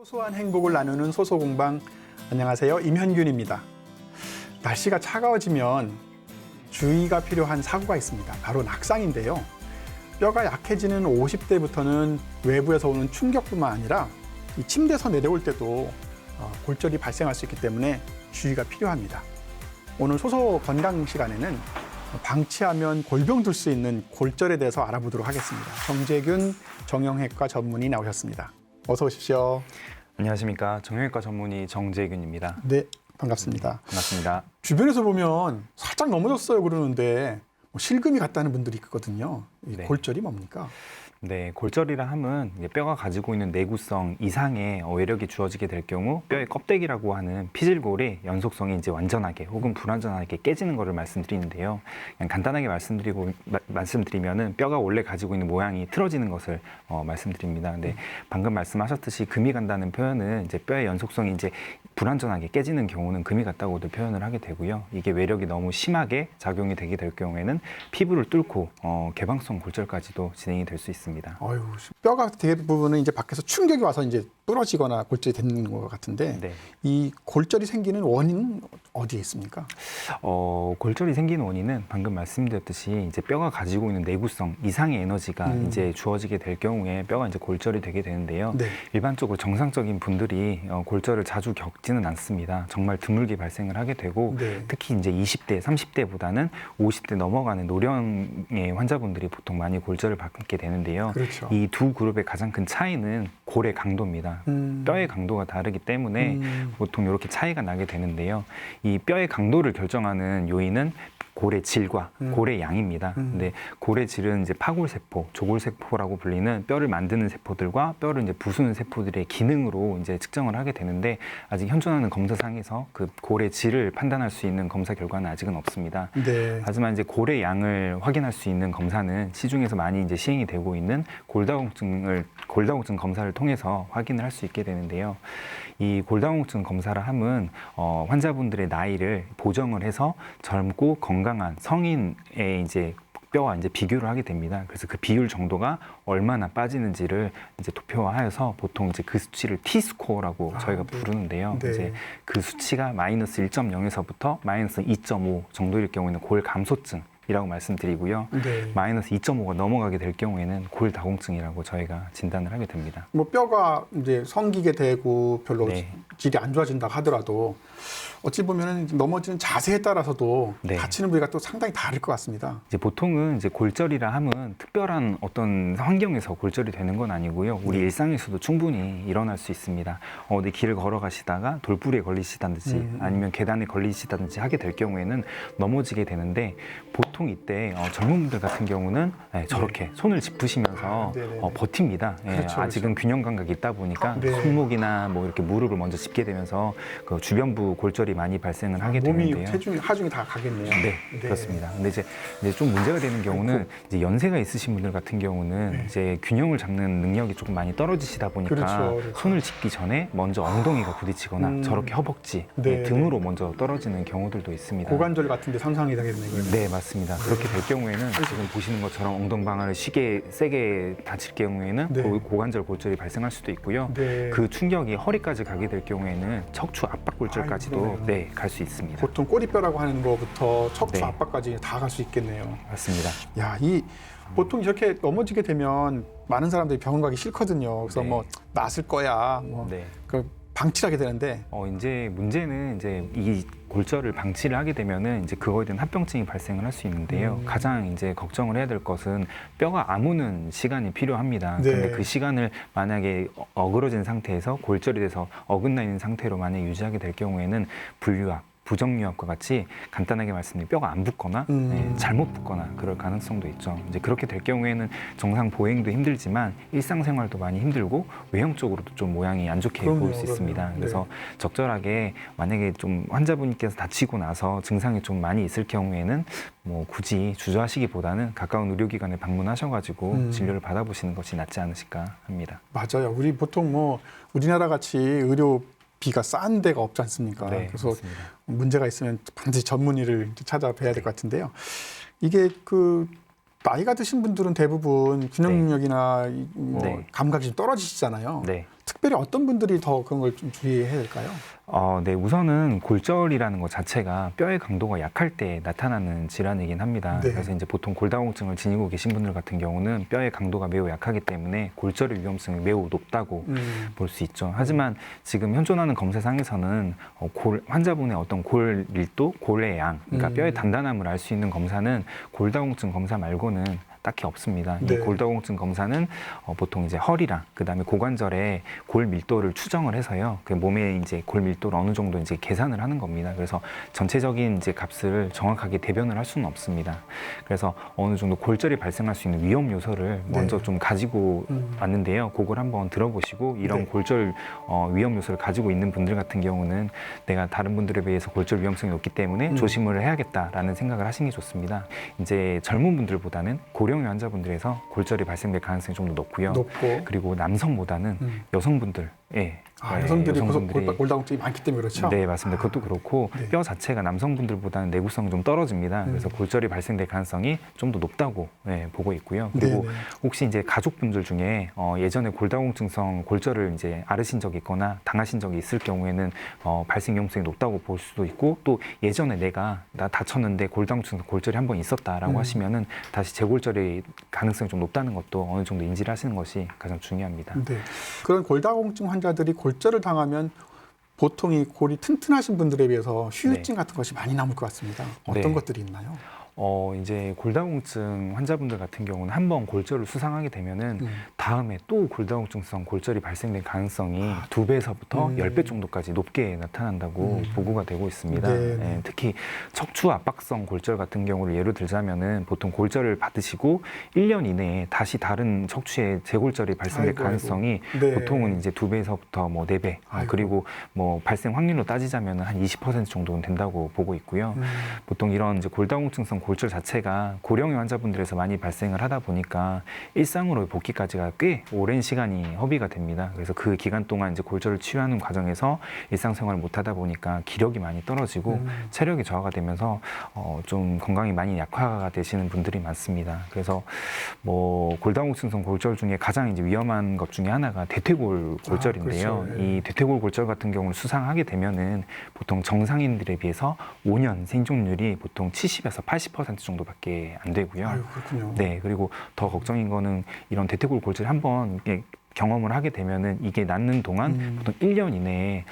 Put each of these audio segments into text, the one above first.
소소한 행복을 나누는 소소공방. 안녕하세요, 임현균입니다. 날씨가 차가워지면 주의가 필요한 사고가 있습니다. 바로 낙상인데요. 뼈가 약해지는 50대부터는 외부에서 오는 충격뿐만 아니라 이 침대에서 내려올 때도 골절이 발생할 수 있기 때문에 주의가 필요합니다. 오늘 소소 건강 시간에는 방치하면 골병 들 수 있는 골절에 대해서 알아보도록 하겠습니다. 정재균 정형외과 전문의 나오셨습니다. 어서 오십시오. 안녕하십니까. 정형외과 전문의 정재균입니다. 네, 반갑습니다. 반갑습니다. 주변에서 보면 살짝 넘어졌어요 그러는데 실금이 갔다는 분들이 있거든요. 이 네. 골절이 뭡니까? 네, 골절이라 함은 이제 뼈가 가지고 있는 내구성 이상의 외력이 주어지게 될 경우 뼈의 껍데기라고 하는 피질골의 연속성이 이제 완전하게 혹은 불완전하게 깨지는 것을 말씀드리는데요. 그냥 간단하게 말씀드리면은 뼈가 원래 가지고 있는 모양이 틀어지는 것을 말씀드립니다. 근데 방금 말씀하셨듯이 금이 간다는 표현은 이제 뼈의 연속성이 이제 불완전하게 깨지는 경우는 금이 갔다고도 표현을 하게 되고요. 이게 외력이 너무 심하게 작용이 되게 될 경우에는 피부를 뚫고 개방성 골절까지도 진행이 될 수 있습니다. 어휴, 뼈가 대부분은 이제 밖에서 충격이 와서 이제 부러지거나 골절이 되는 것 같은데 네. 이 골절이 생기는 원인은 어디에 있습니까? 골절이 생기는 원인은 방금 말씀드렸듯이 이제 뼈가 가지고 있는 내구성 이상의 에너지가 이제 주어지게 될 경우에 뼈가 이제 골절이 되게 되는데요. 네. 일반적으로 정상적인 분들이 골절을 자주 겪지는 않습니다. 정말 드물게 발생을 하게 되고 네. 특히 이제 20대, 30대보다는 50대 넘어가는 노령의 환자분들이 보통 많이 골절을 받게 되는데요. 그렇죠. 이 두 그룹의 가장 큰 차이는 골의 강도입니다. 뼈의 강도가 다르기 때문에 보통 이렇게 차이가 나게 되는데요. 이 뼈의 강도를 결정하는 요인은 골의 질과 골의 양입니다. 근데 골의 질은 이제 파골세포, 조골세포라고 불리는 뼈를 만드는 세포들과 뼈를 이제 부수는 세포들의 기능으로 이제 측정을 하게 되는데 아직 현존하는 검사상에서 그 골의 질을 판단할 수 있는 검사 결과는 아직은 없습니다. 네. 하지만 이제 골의 양을 확인할 수 있는 검사는 시중에서 많이 이제 시행이 되고 있는 골다공증 검사를 통해서 확인을 할 수 있게 되는데요. 이 골다공증 검사를 함은 환자분들의 나이를 보정을 해서 젊고 건강한 성인의 이제 뼈와 이제 비교를 하게 됩니다. 그래서 그 비율 정도가 얼마나 빠지는지를 이제 도표화하여서 보통 이제 그 수치를 T-스코어라고 저희가 네. 부르는데요. 네. 이제 그 수치가 마이너스 1.0에서부터 마이너스 2.5 정도일 경우에는 골 감소증 이라고 말씀드리고요. 네. 마이너스 2.5가 넘어가게 될 경우에는 골다공증이라고 저희가 진단을 하게 됩니다. 뭐 뼈가 이제 성기게 되고 별로 네. 질이 안 좋아진다고 하더라도 어찌 보면은 넘어지는 자세에 따라서도 네. 다치는 부위가 또 상당히 다를 것 같습니다. 이제 보통은 이제 골절이라 함은 특별한 어떤 환경에서 골절이 되는 건 아니고요. 우리 일상에서도 충분히 일어날 수 있습니다. 어디 길을 걸어가시다가 돌부리에 걸리시다든지 아니면 계단에 걸리시다든지 하게 될 경우에는 넘어지게 되는데 보통 이때 젊은 분들 같은 경우는 저렇게 손을 짚으시면서 네네네. 버팁니다. 그렇죠, 아직은 균형 감각이 있다 보니까 네. 손목이나 뭐 이렇게 무릎을 먼저 짚게 되면서 그 주변부 골절이 많이 발생을 하게 몸이 되는데요. 하중이 다 가겠네요. 네, 그렇습니다. 근데 이제 좀 문제가 되는 경우는 이제 연세가 있으신 분들 같은 경우는 네. 이제 균형을 잡는 능력이 조금 많이 떨어지시다 보니까 그렇죠. 손을 짚기 전에 먼저 엉덩이가 부딪히거나 저렇게 허벅지, 네, 등으로 먼저 떨어지는 경우들도 있습니다. 고관절 같은 데 손상이 되겠네요. 그러면. 네, 맞습니다. 그렇게 될 경우에는 지금 보시는 것처럼 엉덩방아를 세게 다칠 경우에는 네. 고관절 골절이 발생할 수도 있고요. 네. 그 충격이 허리까지 가게 될 경우에는 척추 압박 골절까지도 그러네요. 갈 수 있습니다. 보통 꼬리뼈라고 하는 것부터 척추 네. 압박까지 다 갈 수 있겠네요. 맞습니다. 야, 보통 이렇게 넘어지게 되면 많은 사람들이 병원 가기 싫거든요. 그래서 네. 뭐 낫을 거야, 네. 방치를 하게 되는데 이제 문제는 이제 이 골절을 방치를 하게 되면은 이제 그거에 대한 합병증이 발생을 할 수 있는데요. 가장 이제 걱정을 해야 될 것은 뼈가 아무는 시간이 필요합니다. 네. 근데 그 시간을 만약에 어그러진 상태에서 골절이 돼서 어긋나 있는 상태로 만약에 유지하게 될 경우에는 불유압, 부정유압과 같이 간단하게 말씀드리면 뼈가 안 붙거나 잘못 붙거나 그럴 가능성도 있죠. 이제 그렇게 될 경우에는 정상 보행도 힘들지만 일상생활도 많이 힘들고 외형적으로도 좀 모양이 안 좋게 그럼요, 보일 수 있습니다. 그럼요. 그래서 적절하게 만약에 좀 환자분께서 다치고 나서 증상이 좀 많이 있을 경우에는 뭐 굳이 주저하시기보다는 가까운 의료기관에 방문하셔가지고 진료를 받아보시는 것이 낫지 않으실까 합니다. 맞아요. 우리 보통 뭐 우리나라 같이 의료비가 싼 데가 없지 않습니까? 네, 그래서 맞습니다. 문제가 있으면 반드시 전문의를 찾아뵈야 될 것 같은데요. 이게 나이가 드신 분들은 대부분 균형 능력이나 뭐 네. 감각이 좀 떨어지시잖아요. 네. 특별히 어떤 분들이 더 그런 걸 좀 주의해야 될까요? 네, 우선은 골절이라는 것 자체가 뼈의 강도가 약할 때 나타나는 질환이긴 합니다. 네. 그래서 이제 보통 골다공증을 지니고 계신 분들 같은 경우는 뼈의 강도가 매우 약하기 때문에 골절의 위험성이 매우 높다고 볼 수 있죠. 하지만 지금 현존하는 검사상에서는 환자분의 어떤 골 밀도, 골의 양, 그러니까 뼈의 단단함을 알 수 있는 검사는 골다공증 검사 말고는 딱히 없습니다. 네. 이 골다공증 검사는 보통 이제 허리랑 그다음에 고관절의 골 밀도를 추정을 해서요. 그 몸의 이제 골 밀도를 어느 정도 이제 계산을 하는 겁니다. 그래서 전체적인 이제 값을 정확하게 대변을 할 수는 없습니다. 그래서 어느 정도 골절이 발생할 수 있는 위험 요소를 먼저 네. 좀 가지고 왔는데요. 그걸 한번 들어보시고 이런 네. 골절 위험 요소를 가지고 있는 분들 같은 경우는 내가 다른 분들에 비해서 골절 위험성이 높기 때문에 조심을 해야겠다라는 생각을 하시는 게 좋습니다. 이제 젊은 분들보다는 고령의 환자분들에서 골절이 발생될 가능성이 좀 더 높고요. 높고. 그리고 남성보다는 여성분들, 여성들이 여성분들이 골다공증이 많기 때문에 그렇죠? 네, 맞습니다. 그것도 그렇고 네. 뼈 자체가 남성분들보다는 내구성이 좀 떨어집니다. 그래서 골절이 발생될 가능성이 좀 더 높다고 보고 있고요. 그리고 네네. 혹시 이제 가족분들 중에 예전에 골다공증성 골절을 이제 앓으신 적이 있거나 당하신 적이 있을 경우에는 발생 위험성이 높다고 볼 수도 있고 또 예전에 나 다쳤는데 골다공증성 골절이 한 번 있었다라고 하시면은 다시 재골절의 가능성이 좀 높다는 것도 어느 정도 인지를 하시는 것이 가장 중요합니다. 네. 그런 골다공증 환자들이 골절을 당하면 보통 이 골이 튼튼하신 분들에 비해서 휴유증 같은 것이 많이 남을 것 같습니다. 어떤 네. 것들이 있나요? 이제 골다공증 환자분들 같은 경우는 한 번 골절을 수상하게 되면은 다음에 또 골다공증성 골절이 발생될 가능성이 2배에서부터 10배 정도까지 높게 나타난다고 보고가 되고 있습니다. 네. 특히 척추 압박성 골절 같은 경우를 예로 들자면은 보통 골절을 받으시고 1년 이내에 다시 다른 척추에 재골절이 발생될 아이고, 가능성이 네. 보통은 이제 2배에서부터 뭐 4배 아이고. 그리고 뭐 발생 확률로 따지자면은 한 20% 정도는 된다고 보고 있고요. 보통 이런 이제 골다공증성 골절 자체가 고령의 환자분들에서 많이 발생을 하다 보니까 일상으로 복귀까지가 꽤 오랜 시간이 허비가 됩니다. 그래서 그 기간 동안 이제 골절을 치유하는 과정에서 일상생활을 못 하다 보니까 기력이 많이 떨어지고 체력이 저하가 되면서 좀 건강이 많이 약화가 되시는 분들이 많습니다. 그래서 뭐 골다공증성 골절 중에 가장 이제 위험한 것 중에 하나가 대퇴골 골절인데요. 그렇죠. 이 대퇴골 골절 같은 경우를 수상하게 되면은 보통 정상인들에 비해서 5년 생존율이 보통 70에서 80% 정도밖에 안 되고요. 아유, 그렇군요. 네, 그리고 더 걱정인 거는 이런 대퇴골 골절 한번 경험을 하게 되면은 이게 낫는 동안 보통 1년 이내에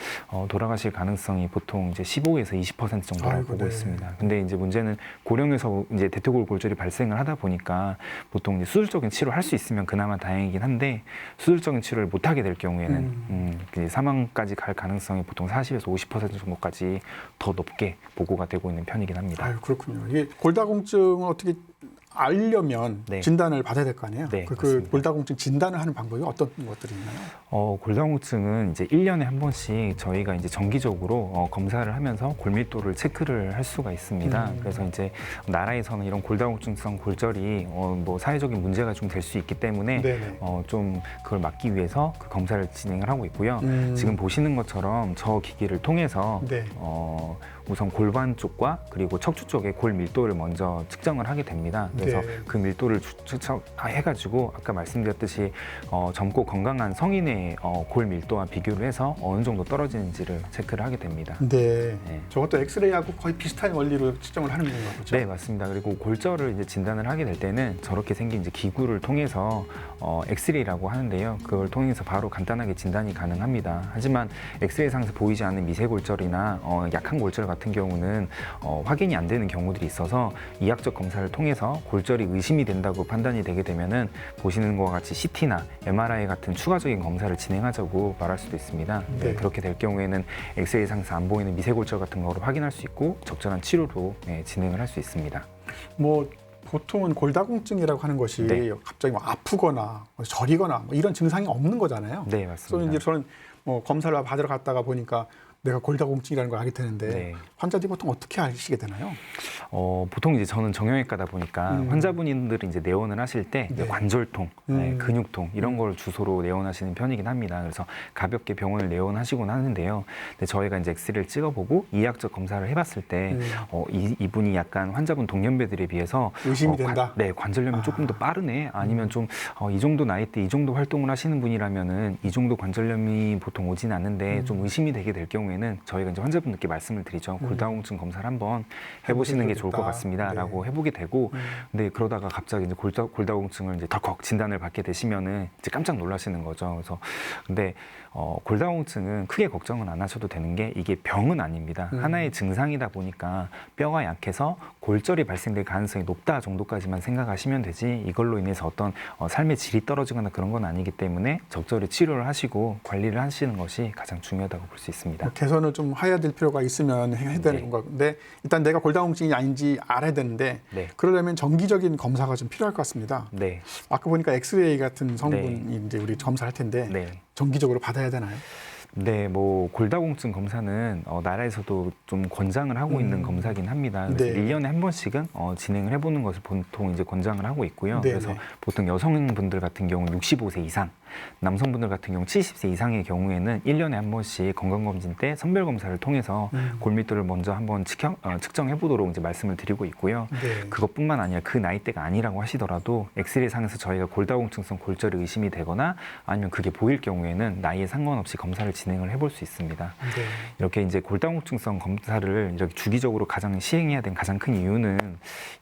돌아가실 가능성이 보통 이제 15에서 20% 정도라고 아이고, 보고 네. 있습니다. 근데 이제 문제는 고령에서 이제 대퇴골 골절이 발생을 하다 보니까 보통 이제 수술적인 치료를 할 수 있으면 그나마 다행이긴 한데 수술적인 치료를 못 하게 될 경우에는 이제 사망까지 갈 가능성이 보통 40에서 50% 정도까지 더 높게 보고가 되고 있는 편이긴 합니다. 아유, 그렇군요. 이게 골다공증을 어떻게 알려면 네. 진단을 받아야 될 거 아니에요? 네, 그 맞습니다. 골다공증 진단을 하는 방법이 어떤 것들이 있나요? 골다공증은 이제 1년에 한 번씩 저희가 이제 정기적으로 검사를 하면서 골밀도를 체크를 할 수가 있습니다. 그래서 이제 나라에서는 이런 골다공증성 골절이 뭐 사회적인 문제가 좀 될 수 있기 때문에 네네. 좀 그걸 막기 위해서 그 검사를 진행을 하고 있고요. 지금 보시는 것처럼 저 기기를 통해서 네. 우선 골반 쪽과 그리고 척추 쪽의 골 밀도를 먼저 측정을 하게 됩니다. 그래서 네. 그 밀도를 측정해가지고 아까 말씀드렸듯이 젊고 건강한 성인의 골 밀도와 비교를 해서 어느 정도 떨어지는지를 체크를 하게 됩니다. 네. 네. 저것도 엑스레이하고 거의 비슷한 원리로 측정을 하는 건가 보죠? 네, 맞습니다. 그리고 골절을 이제 진단을 하게 될 때는 저렇게 생긴 이제 기구를 통해서 엑스레이라고 하는데요. 그걸 통해서 바로 간단하게 진단이 가능합니다. 하지만 엑스레이상에서 보이지 않는 미세골절이나 약한 골절 같은 경우는 확인이 안 되는 경우들이 있어서 이학적 검사를 통해서 골절이 의심이 된다고 판단이 되게 되면은 보시는 것과 같이 CT나 MRI 같은 추가적인 검사를 진행하자고 말할 수도 있습니다. 네. 그렇게 될 경우에는 엑스레이상에서 안 보이는 미세골절 같은 거로 확인할 수 있고 적절한 치료로 진행을 할 수 있습니다. 뭐 보통은 골다공증이라고 하는 것이 네. 갑자기 뭐 아프거나 뭐 저리거나 뭐 이런 증상이 없는 거잖아요. 네, 그래서 맞습니다. 이제 저는 뭐 검사를 받으러 갔다가 보니까 내가 골다공증이라는 걸 알게 되는데 네. 환자들이 보통 어떻게 아시게 되나요? 보통 이제 저는 정형외과다 보니까 환자분들이 이제 내원을 하실 때 이제 네. 관절통, 근육통 이런 걸 주소로 내원하시는 편이긴 합니다. 그래서 가볍게 병원을 내원하시곤 하는데요. 근데 저희가 이제 엑스레이를 찍어보고 이학적 검사를 해봤을 때 이분이 약간 환자분 동년배들에 비해서 의심이 된다. 관절염이 조금 더 빠르네. 아니면 좀 이 정도 나이 때 이 정도 활동을 하시는 분이라면은 이 정도 관절염이 보통 오진 않는데 좀 의심이 되게 될 경우에는 저희가 이제 환자분들께 말씀을 드리죠. 골다공증 검사를 한번 해보시는 게 좋을 것 같습니다라고 네. 해보게 되고, 근데 그러다가 갑자기 이제 골다공증을 이제 덜컥 진단을 받게 되시면은 이제 깜짝 놀라시는 거죠. 그래서 근데 골다공증은 크게 걱정은 안 하셔도 되는 게 이게 병은 아닙니다. 하나의 증상이다 보니까 뼈가 약해서 골절이 발생될 가능성이 높다 정도까지만 생각하시면 되지 이걸로 인해서 어떤 삶의 질이 떨어지거나 그런 건 아니기 때문에 적절히 치료를 하시고 관리를 하시는 것이 가장 중요하다고 볼 수 있습니다. 개선을 좀 해야 될 필요가 있으면 해야 되는 네. 건데 일단 내가 골다공증이 아닌지 알아야 되는데 네. 그러려면 정기적인 검사가 좀 필요할 것 같습니다. 네. 아까 보니까 엑스레이 같은 성분이 이제 우리 검사할 텐데 네. 정기적으로 받아야 되나요? 네, 뭐 골다공증 검사는 나라에서도 좀 권장을 하고 있는 검사긴 합니다. 그래서 네. 1년에 한 번씩은 진행을 해보는 것을 보통 이제 권장을 하고 있고요. 네, 그래서 네. 보통 여성분들 같은 경우 65세 이상, 남성분들 같은 경우 70세 이상의 경우에는 1년에 한 번씩 건강검진 때 선별검사를 통해서 골밀도를 먼저 한번 측정해 보도록 이제 말씀을 드리고 있고요. 네. 그것뿐만 아니라 그 나이대가 아니라고 하시더라도 엑스레이 상에서 저희가 골다공증성 골절이 의심이 되거나 아니면 그게 보일 경우에는 나이에 상관없이 검사를 진행을 해볼 수 있습니다. 네. 이렇게 이제 골다공증성 검사를 이렇게 주기적으로 가장 시행해야 되는 가장 큰 이유는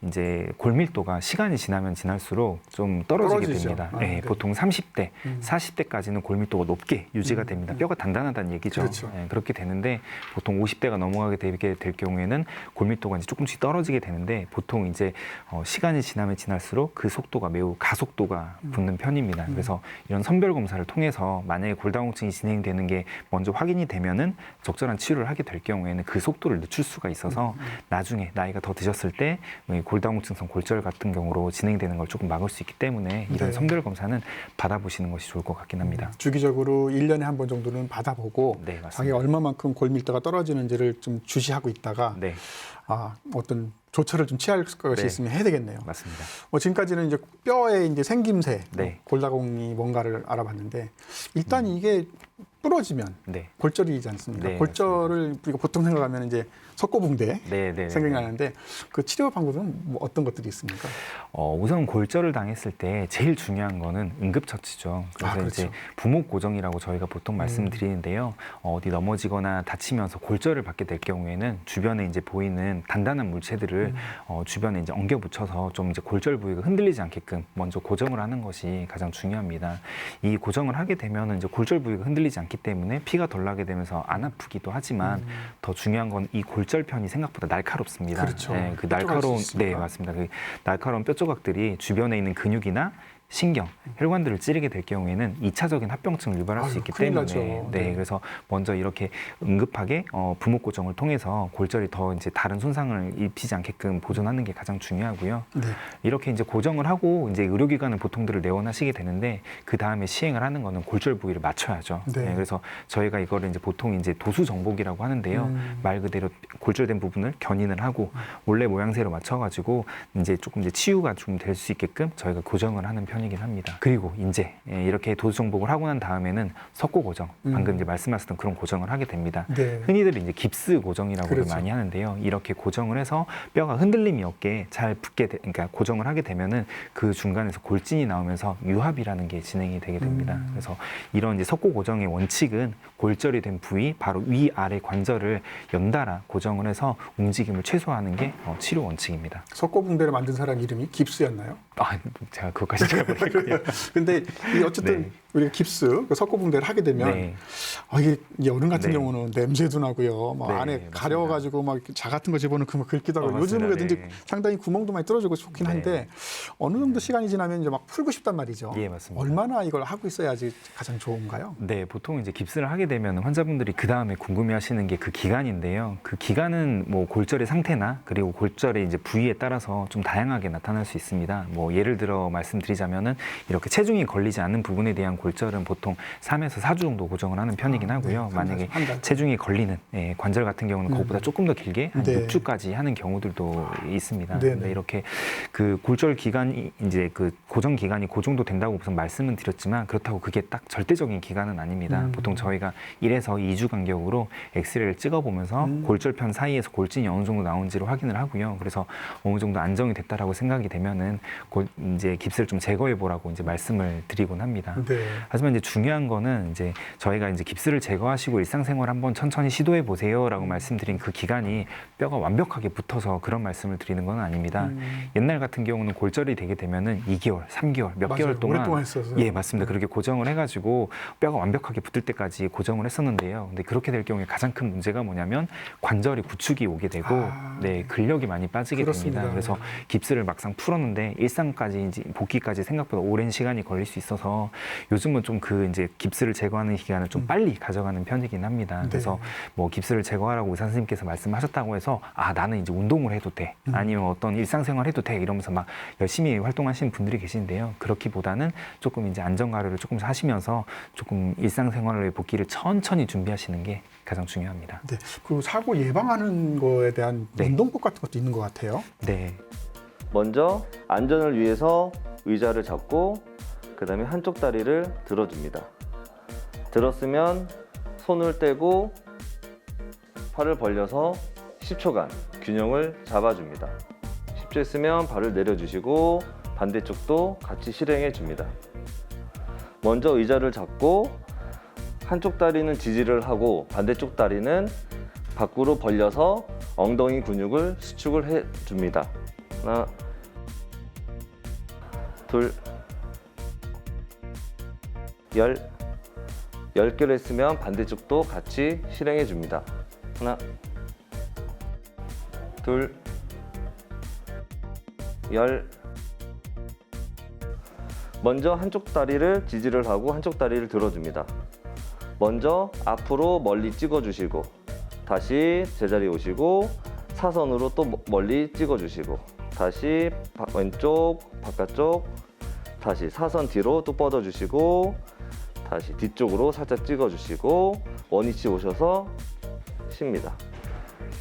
이제 골밀도가 시간이 지나면 지날수록 좀 떨어지게 떨어지죠. 됩니다. 아, 네, 네. 보통 30대, 40대까지는 골밀도가 높게 유지가 됩니다. 뼈가 단단하다는 얘기죠. 그렇죠. 네, 그렇게 되는데 보통 50대가 넘어가게 되게 될 경우에는 골밀도가 이제 조금씩 떨어지게 되는데 보통 이제 시간이 지나면 지날수록 그 속도가 매우 가속도가 붙는 편입니다. 그래서 이런 선별 검사를 통해서 만약에 골다공증이 진행되는 게 먼저 확인이 되면은 적절한 치료를 하게 될 경우에는 그 속도를 늦출 수가 있어서 나중에 나이가 더 드셨을 때 골다공증성 골절 같은 경우로 진행되는 걸 조금 막을 수 있기 때문에 이런 네. 선별 검사는 받아보시는 것이 좋을 것 같긴 합니다. 주기적으로 1년에 한 번 정도는 받아보고 네, 맞습니다. 자기가 얼마만큼 골밀도가 떨어지는지를 좀 주시하고 있다가 네, 어떤 조처를 좀 취할 것이 네. 있으면 해야 되겠네요. 맞습니다. 지금까지는 이제 뼈의 이제 생김새, 네. 골다공이 뭔가를 알아봤는데 일단 이게 부러지면 네, 골절이지 않습니까? 네, 골절을 우리가 보통 생각하면 이제 석고붕대 네. 생각이 나는데 그 치료 방법은 뭐 어떤 것들이 있습니까? 우선 골절을 당했을 때 제일 중요한 거는 응급처치죠. 그래서 그렇죠. 이제 부목 고정이라고 저희가 보통 말씀드리는데요. 어디 넘어지거나 다치면서 골절을 받게 될 경우에는 주변에 이제 보이는 단단한 물체들을 주변에 이제 엉겨 붙여서 좀 이제 골절 부위가 흔들리지 않게끔 먼저 고정을 하는 것이 가장 중요합니다. 이 고정을 하게 되면은 이제 골절 부위가 흔들리지 않기 때문에 피가 덜 나게 되면서 안 아프기도 하지만 더 중요한 건 이 골절편이 생각보다 날카롭습니다. 그렇죠. 네, 그 뾰족할 날카로운 수 있으니까. 네, 맞습니다. 그 날카로운 뼈 조각들이 주변에 있는 근육이나 신경, 혈관들을 찌르게 될 경우에는 2차적인 합병증을 유발할 수 있기 큰일 때문에 나죠. 네, 네. 그래서 먼저 이렇게 응급하게 부목 고정을 통해서 골절이 더 이제 다른 손상을 입히지 않게끔 보존하는 게 가장 중요하고요. 네. 이렇게 이제 고정을 하고 이제 의료기관은 보통들을 내원하시게 되는데 그 다음에 시행을 하는 거는 골절 부위를 맞춰야죠. 네. 네, 그래서 저희가 이거를 이제 보통 이제 도수 정복이라고 하는데요. 말 그대로 골절된 부분을 견인을 하고 원래 모양새로 맞춰가지고 이제 조금 이제 치유가 좀 될 수 있게끔 저희가 고정을 하는 편이긴 합니다. 그리고 이제 이렇게 도수 정복을 하고 난 다음에는 석고 고정, 방금 이제 말씀하셨던 그런 고정을 하게 됩니다. 네. 흔히들 이제 깁스 고정이라고를 그렇죠. 많이 하는데요. 이렇게 고정을 해서 뼈가 흔들림이 없게 잘 붙게 그러니까 고정을 하게 되면은 그 중간에서 골진이 나오면서 유합이라는 게 진행이 되게 됩니다. 그래서 이런 이제 석고 고정의 원칙은 골절이 된 부위 바로 위 아래 관절을 연달아 고정을 해서 움직임을 최소화하는 게 치료 원칙입니다. 석고붕대를 만든 사람 이름이 깁스였나요? 제가 그것까지 잘 모르겠고요. 근데 이 어쨌든 네. 우리가 깁스, 그 석고붕대를 하게 되면 네. 이게 여름 같은 네. 경우는 냄새도 나고요. 막 네, 안에 맞습니다. 가려가지고 막 자 같은 거 집어넣고 막 긁기도 하고 요즘은 맞습니다. 그래도 이제 네. 상당히 구멍도 많이 뚫어지고 좋긴 네. 한데 어느 정도 시간이 지나면 이제 막 풀고 싶단 말이죠. 예, 맞습니다. 얼마나 이걸 하고 있어야지 가장 좋은가요? 네, 보통 이제 깁스를 하게 되면 환자분들이 그 다음에 궁금해하시는 게 그 기간인데요. 그 기간은 뭐 골절의 상태나 그리고 골절의 이제 부위에 따라서 좀 다양하게 나타날 수 있습니다. 뭐 예를 들어 말씀드리자면은 이렇게 체중이 걸리지 않는 부분에 대한 골절은 보통 3에서 4주 정도 고정을 하는 편이긴 하고요. 네, 만약에 한 달. 체중이 걸리는 관절 같은 경우는 그것보다 조금 더 길게 한 네. 6주까지 하는 경우들도 있습니다. 네, 근데 네. 이렇게 그 골절 기간이 이제 그 고정 기간이 그 정도 된다고 우선 말씀은 드렸지만 그렇다고 그게 딱 절대적인 기간은 아닙니다. 보통 저희가 1에서 2주 간격으로 엑스레이를 찍어보면서 골절편 사이에서 골진이 어느 정도 나온지를 확인을 하고요. 그래서 어느 정도 안정이 됐다라고 생각이 되면은 이제 깁스를 좀 제거해 보라고 이제 말씀을 드리곤 합니다. 네. 하지만 이제 중요한 거는 이제 저희가 이제 깁스를 제거하시고 일상생활 한번 천천히 시도해 보세요라고 말씀드린 그 기간이 뼈가 완벽하게 붙어서 그런 말씀을 드리는 건 아닙니다. 옛날 같은 경우는 골절이 되게 되면은 2개월, 3개월, 몇 맞아요. 개월 동안 오랫동안 했었어요. 예, 맞습니다. 그렇게 고정을 해가지고 뼈가 완벽하게 붙을 때까지 고정을 했었는데요. 근데 그렇게 될 경우에 가장 큰 문제가 뭐냐면 관절이 구축이 오게 되고 네, 근력이 많이 빠지게 그렇습니다. 됩니다. 그래서 깁스를 막상 풀었는데 일상까지 이제 복귀까지 생각보다 오랜 시간이 걸릴 수 있어서 요즘은 좀 그 이제 깁스를 제거하는 기간을 좀 빨리 가져가는 편이긴 합니다. 네. 그래서 뭐 깁스를 제거하라고 의사 선생님께서 말씀하셨다고 해서 아 나는 이제 운동을 해도 돼 아니면 어떤 일상생활 해도 돼 이러면서 막 열심히 활동하시는 분들이 계신데요. 그렇기보다는 조금 이제 안전가르를 조금 하시면서 조금 일상생활의 복귀를 천천히 준비하시는 게 가장 중요합니다. 네. 그 사고 예방하는 거에 대한 네. 운동법 같은 것도 있는 것 같아요. 네. 먼저 안전을 위해서 의자를 잡고 그 다음에 한쪽 다리를 들어줍니다. 들었으면 손을 떼고 팔을 벌려서 10초간 균형을 잡아줍니다. 10초 했으면 발을 내려주시고 반대쪽도 같이 실행해 줍니다. 먼저 의자를 잡고 한쪽 다리는 지지를 하고 반대쪽 다리는 밖으로 벌려서 엉덩이 근육을 수축을 해 줍니다. 하나, 둘, 10개를 했으면 반대쪽도 같이 실행해 줍니다. 하나, 둘, 10. 먼저 한쪽 다리를 지지를 하고 한쪽 다리를 들어줍니다. 먼저 앞으로 멀리 찍어주시고 다시 제자리에 오시고 사선으로 또 멀리 찍어주시고 다시 왼쪽, 바깥쪽 다시 사선 뒤로 또 뻗어주시고 다시 뒤쪽으로 살짝 찍어주시고 원위치 오셔서 쉽니다.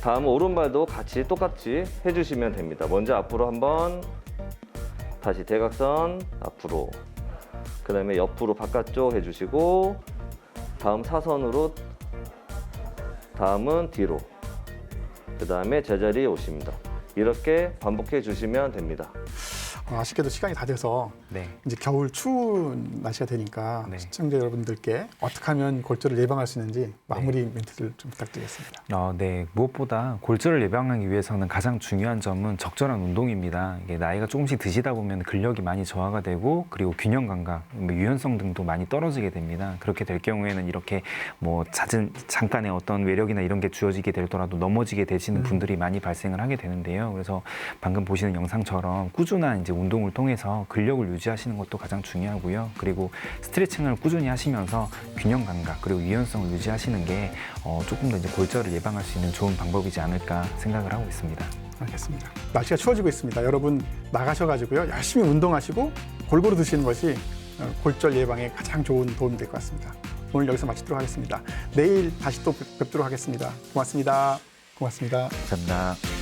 다음 오른발도 같이 똑같이 해주시면 됩니다. 먼저 앞으로 한번 다시 대각선 앞으로 그 다음에 옆으로 바깥쪽 해주시고 다음 사선으로 다음은 뒤로 그 다음에 제자리에 오십니다. 이렇게 반복해 주시면 됩니다. 아쉽게도 시간이 다 돼서 네. 이제 겨울 추운 날씨가 되니까 네. 시청자 여러분들께 어떻게 하면 골절을 예방할 수 있는지 마무리 멘트를 좀 부탁드리겠습니다. 네. 무엇보다 골절을 예방하기 위해서는 가장 중요한 점은 적절한 운동입니다. 이게 나이가 조금씩 드시다 보면 근력이 많이 저하가 되고 그리고 균형 감각, 유연성 등도 많이 떨어지게 됩니다. 그렇게 될 경우에는 이렇게 뭐 잠깐의 어떤 외력이나 이런 게 주어지게 되더라도 넘어지게 되시는 분들이 많이 발생을 하게 되는데요. 그래서 방금 보시는 영상처럼 꾸준한 이제 운동을 통해서 근력을 유지하시는 것도 가장 중요하고요. 그리고 스트레칭을 꾸준히 하시면서 균형 감각 그리고 유연성을 유지하시는 게 조금 더 이제 골절을 예방할 수 있는 좋은 방법이지 않을까 생각을 하고 있습니다. 알겠습니다. 날씨가 추워지고 있습니다. 여러분 나가셔가지고요 열심히 운동하시고 골고루 드시는 것이 골절 예방에 가장 좋은 도움이 될 것 같습니다. 오늘 여기서 마치도록 하겠습니다. 내일 다시 또 뵙도록 하겠습니다. 고맙습니다. 고맙습니다. 감사합니다.